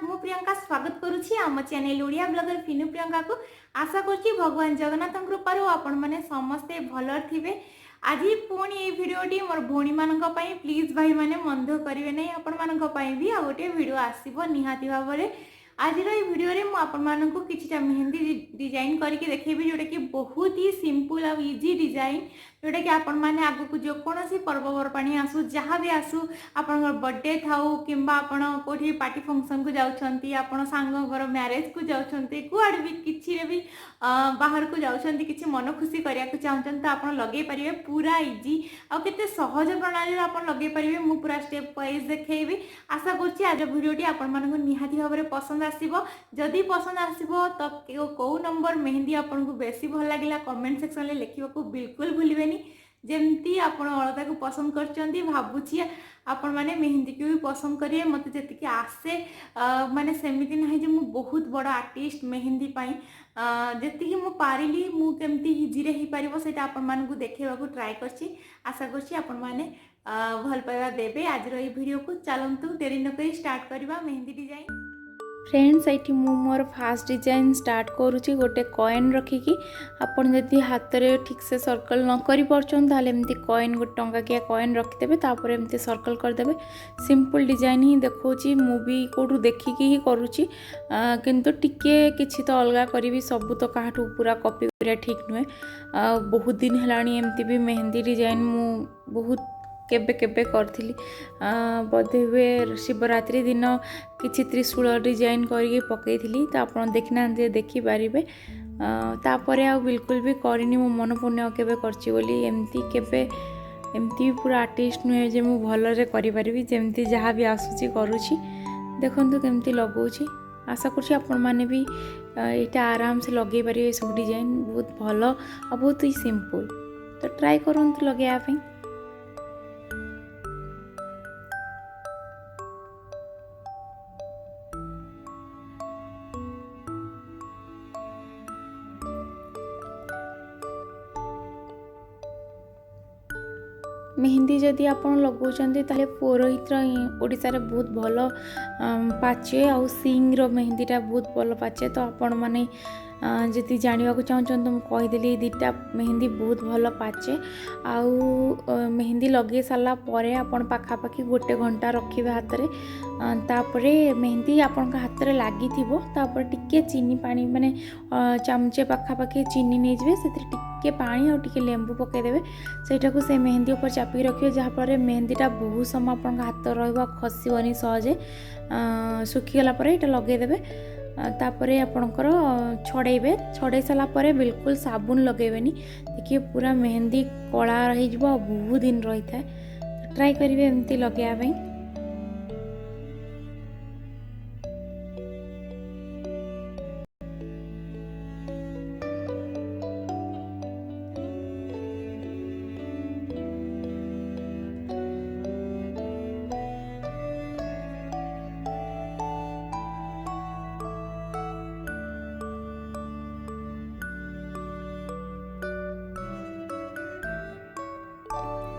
मु प्रियंका स्वागत करुछि आम चैनल ओडिया ब्लॉगर फिनु प्रियंका को। आशा करुछि भगवान जगन्नाथ कृपारू आपण माने समस्ते भल थिबे। आज पुणी ये भिडियोटी मोर भौणी मानक पई प्लीज भाई माने मन दुख करिवे नै, आपण मानक पई भी आ गोटे वीडियो आसीबो निहाती भाबरे। आज ये वीडियो रे मु आपण मानक किछटा मेहंदी डिजाइन करके देखेबी जोटा कि बहुत ही सिंपल आ इजी डिजाइन, जोटा कि आपण माने आगु को जो कोनोसी पर्वपर्वाणी आसु जहाँ भी आसु आपण बर्थडे थाउ किंबा आपण कोठी पार्टी फंक्शन को जाउछंती, आपण सांग घर मैरेज को जाउछंती, कुआड भी किछि रे भी बाहर को जाउछंती, किछि मन खुशी करिया को चाहछंती तो आपण लगे परिबे पूरा इजी आ केते सहज प्रणाली रे आपण लगे परिबे। मु पूरा स्टेप वाइज देखैबी। आशा करछि आज वीडियोटी आपण मानक निहाती भाबरे पसंद आसीबो। जदि पसंद आसीबो तो को नंबर मेहंदी आपन को बेसी भल लागिला कमेंट सेक्शन ले लिखिबा को बिल्कुल भूलिबेनी। जेमती आपण अलता को पसंद करचंती भाबुछि आपण माने मेहंदी को भी पसंद करिए। मते जति आसे माने सेमिति नाही जे मु बहुत बड़ आर्टिस्ट मेहंदी पाई, जति मु पारिली मु केमती इजी रे ही पारिबो सेटा आपण मान को देखेबा को ट्राई करछि। आशा करछि आपण माने भल पाइबा देबे। आज रो ई वीडियो को चलंतु देरी न करी स्टार्ट करबा मेहंदी डिजाइन। फ्रेंड्स ये मोर फास्ट डिजाइन स्टार्ट करुँची गोटे कॉइन रखिकी। आपन जदि हाथ रे ठीक से सर्कल न करि परछन ताले एमती कॉइन गोटे टंका किया कॉइन रखिदेबे, तापर एमती सर्कल करदेबे। सिंपल डिजाइन ही देखौची, मु भी कोठू देखिकी ही करुँची, किंतु टिके किछि तो अलगा करी, सब तो काहाठू पूरा कॉपी करिया ठीक नुहे। बहुत दिन हेलानी एमती भी मेहंदी डिजाइन मु बहुत केबे केबे करथिली। बोधे हुए शिवरात्रि दिन किछि त्रिशूल डिजाइन करके पकईथी, तो आप देखना देखिपारे। तापरे आ बिल्कुल भी करनी, मो मन पुण्य केबे करछि बोली एमती केबे एमती पूरा आर्टिस्ट नुहे जे मु भलरे करि परिबी। जेमती जहाँ भी आसुची करूची देखंतु केमती लगौची। आशा करछि आपण माने भी एटा आराम से लगे पारे। सब डिजाइन बहुत भल और बहुत ही सिंपल, तो ट्राई करंतु लगेया पे। मेहंदी जदि आप लगौंट ताले पुरोहित ओडिशा रे बहुत भल पाचे, आउ सिंग रो मेहंदीटा बहुत भल पाचे। तो आपण माने जदि जानिबा को चाहछन तो मु कहिदेली दीटा मेहंदी बहुत भल पाचे। आउ मेहंदी लगे सारा परे आपण पाखापाखि गोटे घंटा रखिबे हाथ रे। तापरे मेहंदी आपण हाथ रे लागी थिबो, तापर टिके चीनी पानी माने चामचे पाखापाखि चीनी नै जबे, सेतिर टिके पानी और टिके लेंबू पके देबे। सेटा को से मेहंदी ऊपर चापी रखिए, जहाँ पर मेहंदीटा बहुत समय आपण हाथ रहिबा, खसिबनी सहजे। सुखीगला पर एटा लगे देबे। तापरे आपणकर छड़ेबे, छड़े सारा पर बिल्कुल साबुन लगेबेनी। देखिए पूरा मेहंदी कला रही जिवो, बहुत दिन रही था। ट्राई करिवे एमती लगेया पे।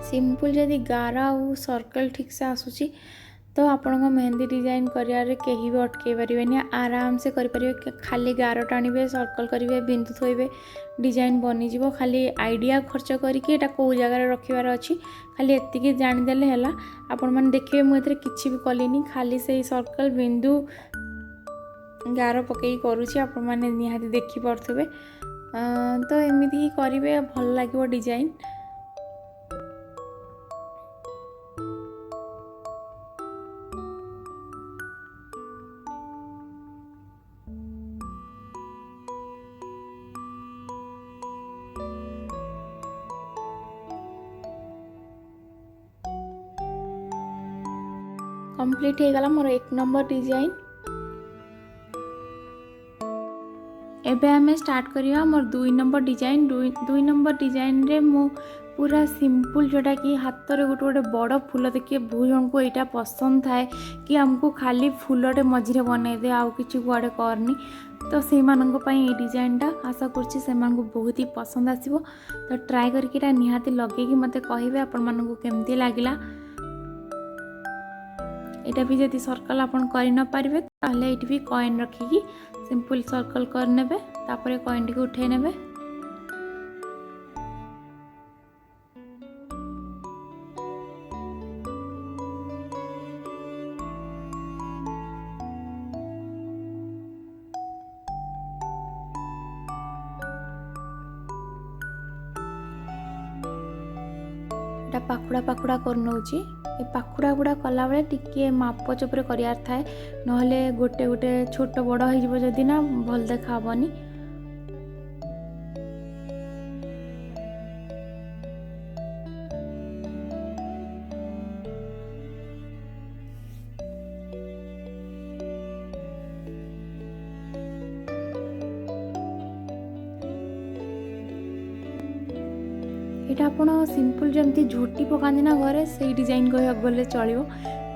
सिंपल जदि गारा और सर्कल ठीक से आसूची तो आपण मेहंदी डिजाइन करियारे कहीं भी अटकई पारे। आराम से करें। खाली गार टाणिबे, सर्कल करेंगे, बिंदु थोइबे, डिजाइन बनीज। खाली आइडिया खर्च करके एटा कौ जगार रखिबार अच्छी, खाली एतिकी जानिदेले हैला। आपण माने देखिबे मुझे किछि भी कलिनी, खाली से सर्कल बिंदु गार पकई करूची। आपण माने निहाती देखि पड़थबे। तो एमिति ही करिवे, भल लागिवो डिजाइन। कंप्लीट हो गला मोर 1 नंबर डिजाइन। एबे हमें स्टार्ट करिया मोर 2 नंबर डिजाइन। 2 नंबर डिजाइन रे मो पूरा सिंपल, जोटा कि हाथ रे गोटे गोटे बड़ फूल देखिए बहुत जन को यहाँ पसंद थाए कि हमको खाली फूलटे मझे बनई दे, आउ कि कुआड़े करनी। तो से ये डिजाइनटा आशा करछि से बहुत ही पसंद आसीबो। तो ट्राई करके निहाती लगे कि मते कहिबे आपण मानकु केमती लागिला। यहाँ भी जब सर्कल आपन कर न पारे ताहले ये भी कॉइन रखिकी सिंपल सर्कल करने तापर कॉइन टी उठे ने। पाखुड़ा पाखुड़ा कर नौची ए पाखुड़ा गुड़ा कला बेले टिके माप चोपर करार थाए नहले गोटे गोटे छोट बड़ हो जदि ना भल देखाबनी। यहाँ आप सिंपल जमी झोटी पकाती ना घरे से डिजाइन कह गले चलो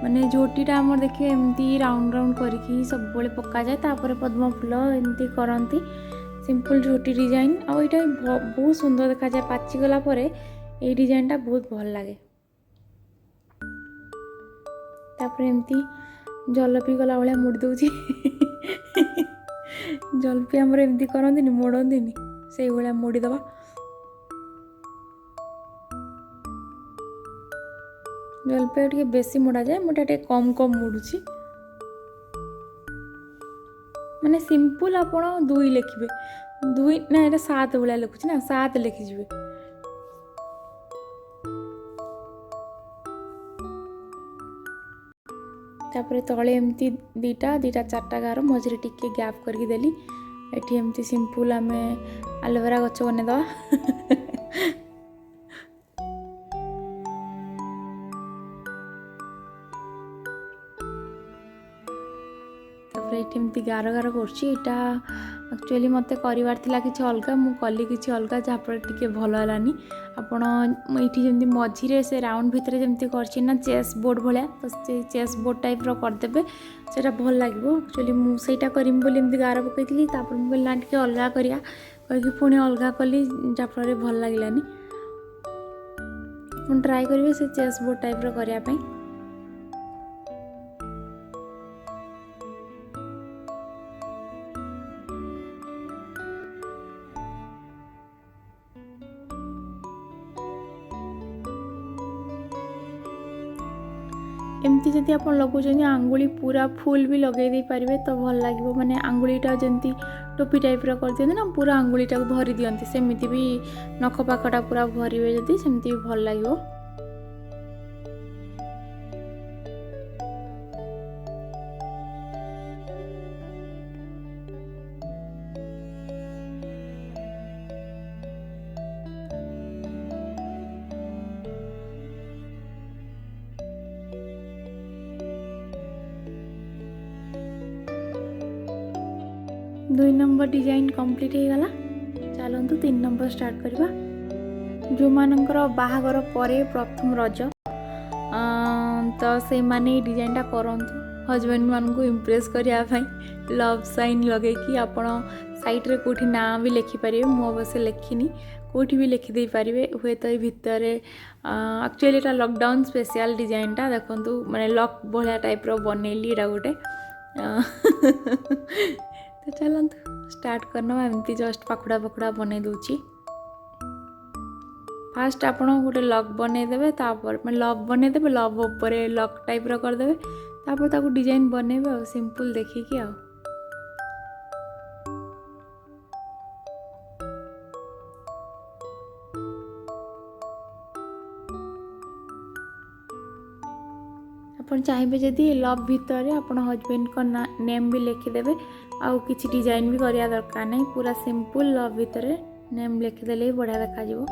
माने झोटीटा आम देखिए एमती राउंड राउंड करके सब पका जाए तापर पद्म फूल एमती करती सिंपल झोटी डिजाइन आ यहाँ बहुत सुंदर देखा जाए पाचिगला ये डिजाइनटा बहुत भल लगे। तापर एमती जलपी गला भाया मुड़ी दूची जलपी आमर एमती करती मोड़ती से भाया मुड़ीदबा। जलपी टे बेसी मुड़ा जाए मुझे टे कम कम मुड़ुची माने सिंपल आपण दुई लिखिबे दुई ना ये 7 भाया लिखुची ना 7 लिखिजे। तापर तले एमती दीटा दीटा 4टा गार मझे टिके गैप करके देली एठी एमती सिंपल आमे एलोवेरा गछ बनेदवा एमती गार गार करचुअली मत करार कि अलग मुझे कि अलग जहाँफल टे भल है आपण ये जमी मझीरे से राउंड भितर जमी करना चेस बोर्ड भाया तो से चेस बोर्ड टाइप करदे से भल लगे। एक्चुअली मुझे करमी बोली एमती गार पकई मुझे ना टे अलग करा कहीं पुणी अलग कली जहाँफल भल लगलानी ट्राए करेंगे से चेस बोर्ड टाइप करने। एमती जदि आप लगुच आंगुली पूरा फुल भी लगे दे पारे तो भल लगे माने आंगुलीटा जमी टोपी टाइप कर दिखते ना पूरा आंगुलीटा को भरी दिखती सेमती भी नख पाखटा पूरा भरवे जदि सेमती भी भल लगे। दुई नंबर डिजाइन कंप्लीट हो गला चलतु 3 नंबर स्टार्ट करवा जो मानकर बाहागर परे प्रथम रज तो से माने डिजाइनटा करंतु हजबैंड मान को इम्प्रेस करने लव साइन लगे कि आपण साइड रे कोठी ना भी लिखिपारे मु अवश्य लिखिनी कोठी भी लिखिदे पारे हुए तो ये भितर एक्चुअली एटा लॉकडाउन स्पेशल डिजाइनटा देखंतु माने लॉक भलिया टाइप रो बनैली एटा गोटे तो चलतु स्टार्ट करना एमती जस्ट पाखुड़ा पाखुड़ा बनै दूची। फास्ट आपण गोटे लक बनईदे तापर मैं लव बनईदे लव उपर लक टाइप रो करदे तापर ताकू डिजाइन बनैबे आ सिंपल देखिकी आ आपण चाहिए जदि लव भितर आपण हजबैंड को नेम भी लिखिदेवे आउ किसी डिजाइन भी करिया दरकार नहीं पूरा सिंपल लव भितर नेम लिखिदेले बढ़िया देखा जिवो।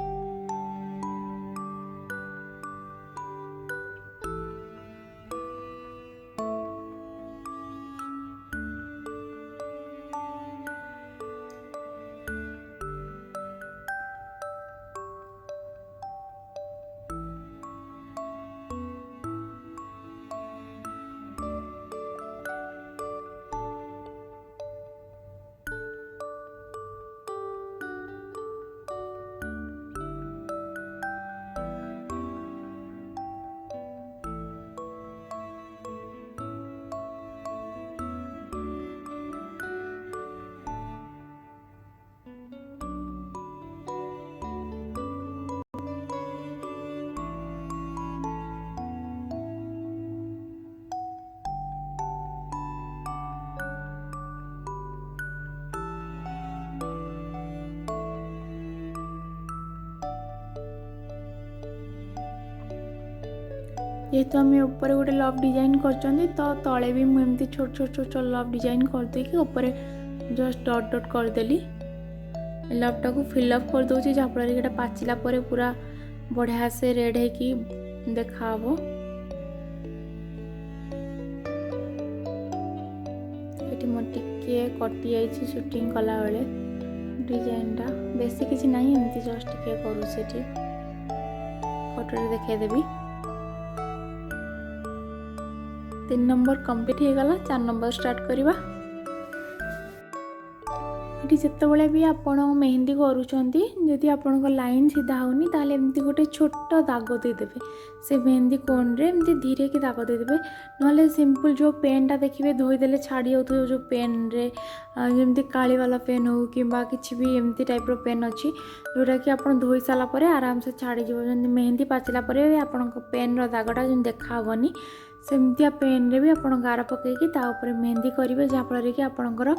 जेहेतु आम ऊपर गोटे लव डिजाइन कर तो तले भी मुझे छोट छोट छोट लव डिजाइन करदेकि ऊपर जस्ट डट डट करदेली लवटा को फिलअप कर दूसरी जहाँफल कि पाचिला पूरा बढ़िया से रेड होगी देखा ये मोर टिके कटि जाइए शूटिंग कला बेले डिजाइनटा बेसी किसी ना एमती जस्ट टिके करूँ फोटो देखदेवी 3 नंबर कंप्लीट हो गला 4 नंबर स्टार्ट करवा ये जिते भी आपण मेहंदी करुँच जदि आपण लाइन सीधा होनी ताले एमती गोटे छोट दाग देदेवे से मेहंदी कोन रे एमती धीरे की दाग देदेवे नले सिंपल जो पेनटा देखिए धोईदेले छाड़ी जाऊँ जो पेन रे जमती काली वाला पेन हो कि किसी भी एमती टाइप रो पेन अच्छी जोटा कि आप धोई सारापर आराम से छाड़ी जमी मेहंदी पाचिला आपण पेन रो दागटा जो देखाबनी सेमतिया पेन रे भी आप गार पकईकि मेहंदी करेंगे जहाँफल कि आपणकर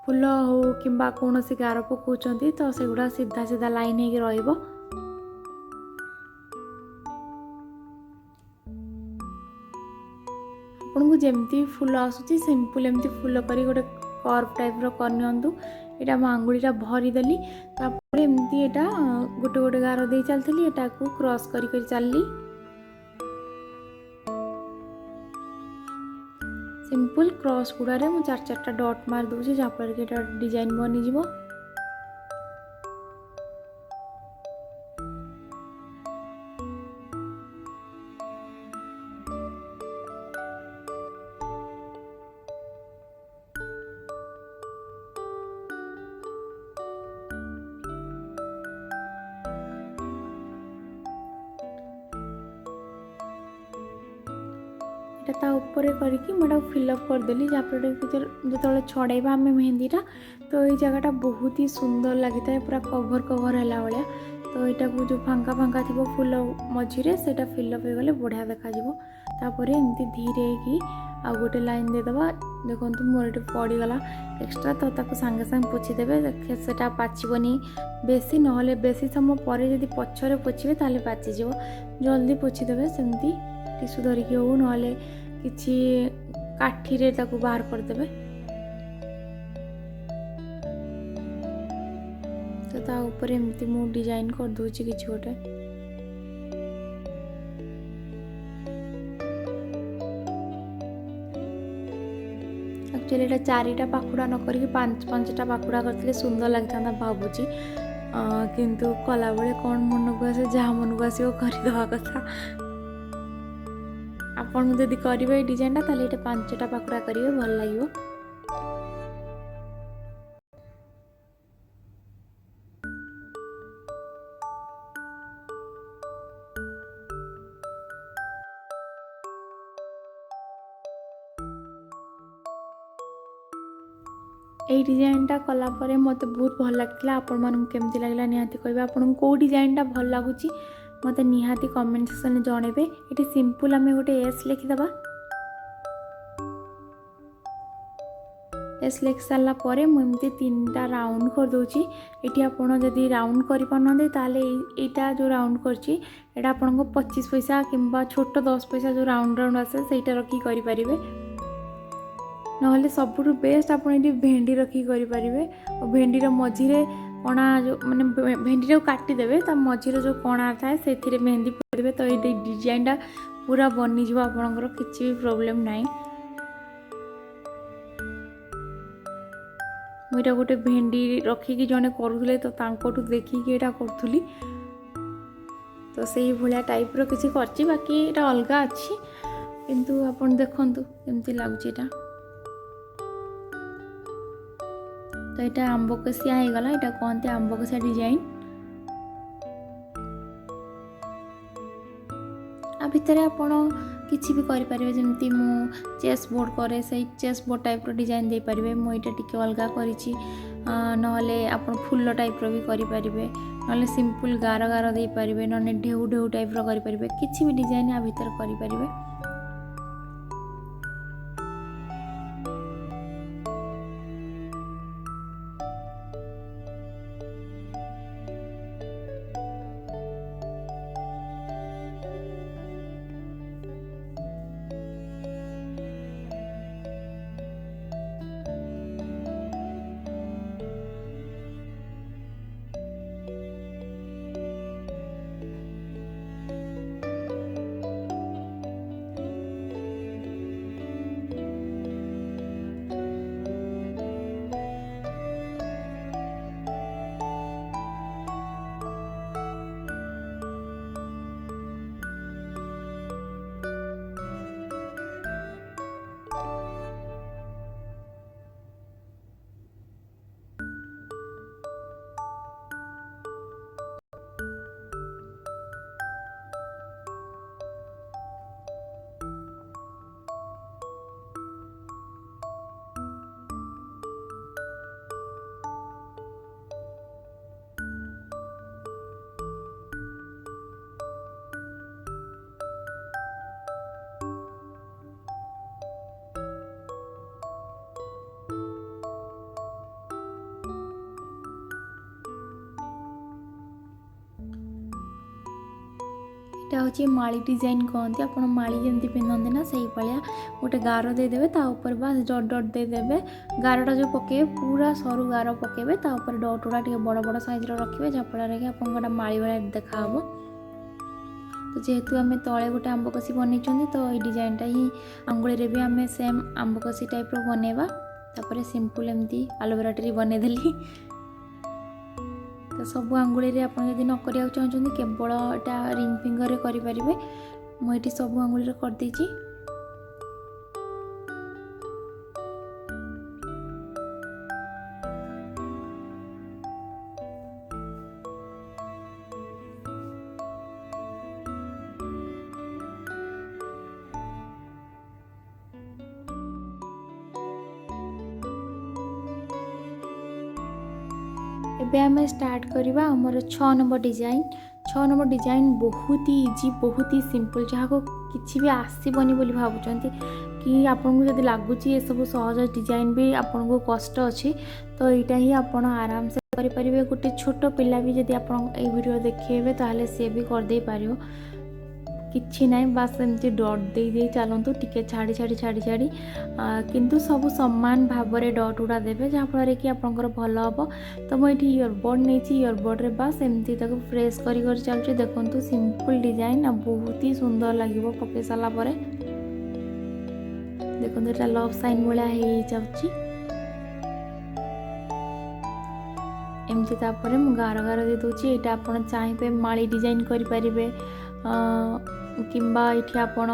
फूल हो कि कौन गार पकाउं तो सेगुड़ा सीधा सीधा लाइन हो आपन को जमती फूल आसूची सिंपल एमती फूल करी गोटे कर्व टाइप रो कर नियंतु एटा मो आंगुलीटा भरीदेली तापर एमती एटा गोटे गोटे गार दे चलती एटा को क्रॉस करी चलली सिंपल क्रॉस गुड़ारे मुझे 4 डॉट मार दूसरी जहाँफल कि डिजाइन बनीज ता ऊपर करके मुझे फिलअप करदेली जहाँफल जो छड़ेबा आम मेहंदीटा तो ये जगहटा बहुत ही सुंदर लगी था पूरा कवर कवर है भाया तो यहाँ को जो फांका फांका थी फूल मझीरे से फिलअप हो गले बढ़िया देखापर एमती धीरे कि आ गोटे लाइन देदेबा देखो मोर ये पड़गला एक्सट्रा तो ताको सांगे सांगे पोछीदेवे से पाचबनी बेसी नहले बेसी समय पर जब पछरे पोछे ताले पाचिज जल्दी पोछीदेवे सेमती टिश्यू धरिकी हो ना किसी काठी रे ताकू बाहर करदेवे तो ता ऊपर एमती मु डिजाइन कर दूची किसी गोटे एक्चुअली एटा 4टा पाखुड़ा न करके 5टा पाखुड़ा करथिले सुंदर लगता भावुची किंतु कला बेले कौन मन को आसे जहाँ मन को आसो करदवा कथा आपन जदि करेंगे डिजाइनटा ताले 5टा पाखुड़ा करेंगे भल लगे यही डिजाइनटा कलापर मत बहुत भल लगा आपण मानक केमती लगला निहाती कहबे आपन को डिजाइनटा भल लगुच मत निहाती कमेंट सेक्शन जनइबे ये सिंपल आम गोटे एस लिखिदबा एस लिख सारापर मुझे 3टा राउंड कर दूची ये आपड़ जदि राउंड कर पारना ताले यहाँ जो राउंड करची एटा आपन को 25 पैसा कि छोट 10 पैसा जो राउंड राउंड आसे सहीटा रखी करें नहले सबुठ बेस्ट आप भेंडी रखी करेंगे और भेंडीर मझीरे कणा जो माने भेंडी काटिदेवे मझीरे जो कणा थाए से मेहंदी पकड़े तो ये डिजाइनटा पूरा बनीज आपंकर किसी भी प्रोब्लेम नाई मुझे गोटे भेंडी रखिकी जड़े करुले तो तांकोटू देखिकी एटा करुली तो से भाया टाइप रो किसी करची बाकी एटा अलग अच्छी किंतु आपन देखंतु केमती लागुची एटा तो यहाँ आंबकसिया हो गला यहाँ कहते आंबकसिया डिजाइन आ भितर आपण किसी भी करें जमती मु चेस बोर्ड करे से चेस बोर्ड टाइप रो डिजाइन दे पारे मुझे टिके अलग करी नहले आप फूल टाइप रो भी करें ना सिंपल गार गार दे पारे ना ढेउ ढेउ टाइप रो करें किसी भी डिजाइन आ भितर करें ଏଇଟା ହେଉଛି ମାଳି ଡିଜାଇନ୍ କହନ୍ତି, ଆପଣ ମାଳି ଯେମିତି ପିନ୍ଧନ୍ତି ନା ସେଇଭଳିଆ ଗୋଟେ ଗାର ଦେଇଦେବେ, ତା ଉପରେ ବାସ୍ ଡଟ୍ ଡଟ୍ ଦେଇଦେବେ। ଗାରଟା ଯେଉଁ ପକାଇବେ ପୁରା ସରୁ ଗାର ପକାଇବେ, ତା ଉପରେ ଡଟ୍ ଗୁଡ଼ା ଟିକେ ବଡ଼ ବଡ଼ ସାଇଜ୍ର ରଖିବେ, ଯାହାଫଳରେ କି ଆପଣଙ୍କ ଗୋଟେ ମାଳି ଭଳିଆ ଦେଖାହେବ। ତ ଯେହେତୁ ଆମେ ତଳେ ଗୋଟେ ଆମ୍ବକଷି ବନେଇଛନ୍ତି, ତ ଏଇ ଡିଜାଇନ୍ଟା ହିଁ ଆଙ୍ଗୁଳିରେ ବି ଆମେ ସେମ୍ ଆମ୍ବକଷି ଟାଇପ୍ର ବନେଇବା। ତାପରେ ସିମ୍ପଲ୍ ଏମିତି ଆଲୋଭେରା ଟ୍ରି ବନେଇଦେଲି। ତ ସବୁ ଆଙ୍ଗୁଳିରେ ଆପଣ ଯଦି ନ କରିବାକୁ ଚାହୁଁଛନ୍ତି କେବଳ ଏଇଟା ରିଙ୍ଗ ଫିଙ୍ଗରରେ କରିପାରିବେ। ମୁଁ ଏଇଠି ସବୁ ଆଙ୍ଗୁଳିରେ କରିଦେଇଛି। ଏବେ ଆମେ ଷ୍ଟାର୍ଟ କରିବା ଆମର 6 ନମ୍ବର ଡିଜାଇନ୍। 6 ନମ୍ବର ଡିଜାଇନ୍ ବହୁତ ହି ଇଜି, ବହୁତ ହି ସିମ୍ପଲ୍, ଯାହାକୁ କିଛି ବି ଆସିବନି ବୋଲି ଭାବୁଛନ୍ତି କି ଆପଣଙ୍କୁ ଯଦି ଲାଗୁଛି ଏସବୁ ସହଜ ଡିଜାଇନ୍ ବି ଆପଣଙ୍କୁ କଷ୍ଟ ଅଛି, ତ ଏଇଟା ହିଁ ଆପଣ ଆରାମସେ କରିପାରିବେ। ଗୋଟେ ଛୋଟ ପିଲା ବି ଯଦି ଆପଣ ଏଇ ଭିଡ଼ିଓ ଦେଖେଇବେ ତାହେଲେ ସିଏ ବି କରିଦେଇ ପାରିବ। କିଛି ନାହିଁ, ବାସ୍ ଏମିତି ଡଟ୍ ଦେଇ ଚାଲନ୍ତୁ, ଟିକେ ଛାଡ଼ି କିନ୍ତୁ ସବୁ ସମାନ ଭାବରେ ଡଟ୍ ଗୁଡ଼ା ଦେବେ, ଯାହାଫଳରେ କି ଆପଣଙ୍କର ଭଲ ହେବ। ତ ମୁଁ ଏଇଠି ଇୟରବଡ଼୍ ନେଇଛି, ଇୟରବଡ଼୍ରେ ବାସ୍ ଏମିତି ତାକୁ ପ୍ରେସ୍ କରି ଚାଲୁଛି। ଦେଖନ୍ତୁ ସିମ୍ପଲ୍ ଡିଜାଇନ୍ ଆଉ ବହୁତ ହି ସୁନ୍ଦର ଲାଗିବ ପକାଇ ସାରିଲା ପରେ। ଦେଖନ୍ତୁ ଏଇଟା ଲଭ୍ ସାଇନ୍ ଭଳିଆ ହେଇଯାଉଛି ଏମିତି। ତାପରେ ମୁଁ ଗାର ଦେଇ ଦେଉଛି। ଏଇଟା ଆପଣ ଚାହିଁବେ ମାଳି ଡିଜାଇନ୍ କରିପାରିବେ, କିମ୍ବା ଏଇଠି ଆପଣ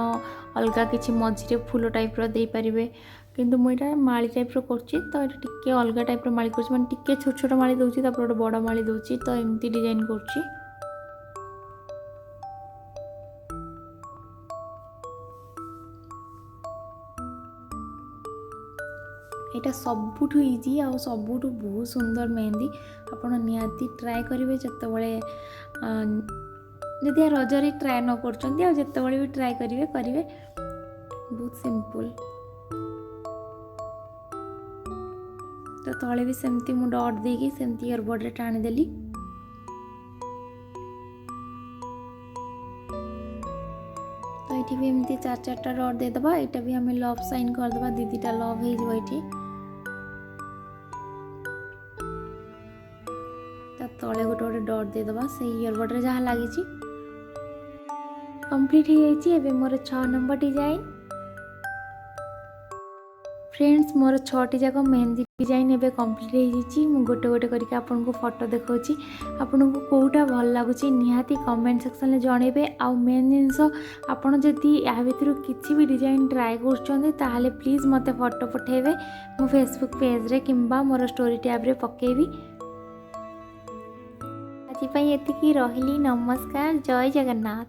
ଅଲଗା କିଛି ମଝିରେ ଫୁଲ ଟାଇପ୍ର ଦେଇପାରିବେ, କିନ୍ତୁ ମୁଁ ଏଇଟା ମାଳି ଟାଇପ୍ର କରୁଛି। ତ ଏଇଟା ଟିକେ ଅଲଗା ଟାଇପ୍ର ମାଳି କରୁଛି, ମାନେ ଟିକେ ଛୋଟ ଛୋଟ ମାଳି ଦେଉଛି, ତାପରେ ଗୋଟେ ବଡ଼ ମାଳି ଦେଉଛି, ତ ଏମିତି ଡିଜାଇନ୍ କରୁଛି। ଏଇଟା ସବୁଠୁ ଇଜି ଆଉ ସବୁଠୁ ବହୁତ ସୁନ୍ଦର ମେହେନ୍ଦି। ଆପଣ ନିହାତି ଟ୍ରାଏ କରିବେ ଯେତେବେଳେ, ଯଦି ରଜରେ ଟ୍ରାଏ ନ କରୁଛନ୍ତି ଆଉ ଯେତେବେଳେ ବି ଟ୍ରାଏ କରିବେ ବହୁତ ସିମ୍ପଲ୍। ତ ତଳେ ବି ସେମିତି ମୁଁ ଡଟ୍ ଦେଇକି ସେମିତି ଇୟରବଡ଼୍ରେ ଟାଣିଦେଲି। ତ ଏଇଠି ବି ଏମିତି 4-4ଟା ଡଟ୍ ଦେଇଦେବା। ଏଇଟା ବି ଆମେ ଲଭ୍ ସାଇନ୍ କରିଦେବା, 2-2ଟା ଲଭ୍ ହେଇଯିବ ଏଇଠି। ତା ତଳେ ଗୋଟେ ଡଟ୍ ଦେଇଦେବା ସେଇ ଇୟରବଡ଼୍ରେ ଯାହା ଲାଗିଛି। କମ୍ପ୍ଲିଟ୍ ହେଇଯାଇଛି ଏବେ ମୋର 6 ନମ୍ବର ଡିଜାଇନ୍। फ्रेंड्स मोर 6टी जाक मेहंदी डिजाइन एवं कम्प्लीट हो। मु गोटे गोटे करके आपको फोटो देखा आपन को कौटा भल लगुच निहाती कमेंट सेक्शन में जनइबे। आउ मेन जिनस आपड़ जदि या भर किसी भी डिजाइन ट्राए कर प्लीज मत फोटो पठेबे मो फेसबुक पेज रे किंबा मोर स्टोरी टैब रे पकेबी। आज एतिकी रही। नमस्कार, जय जगन्नाथ।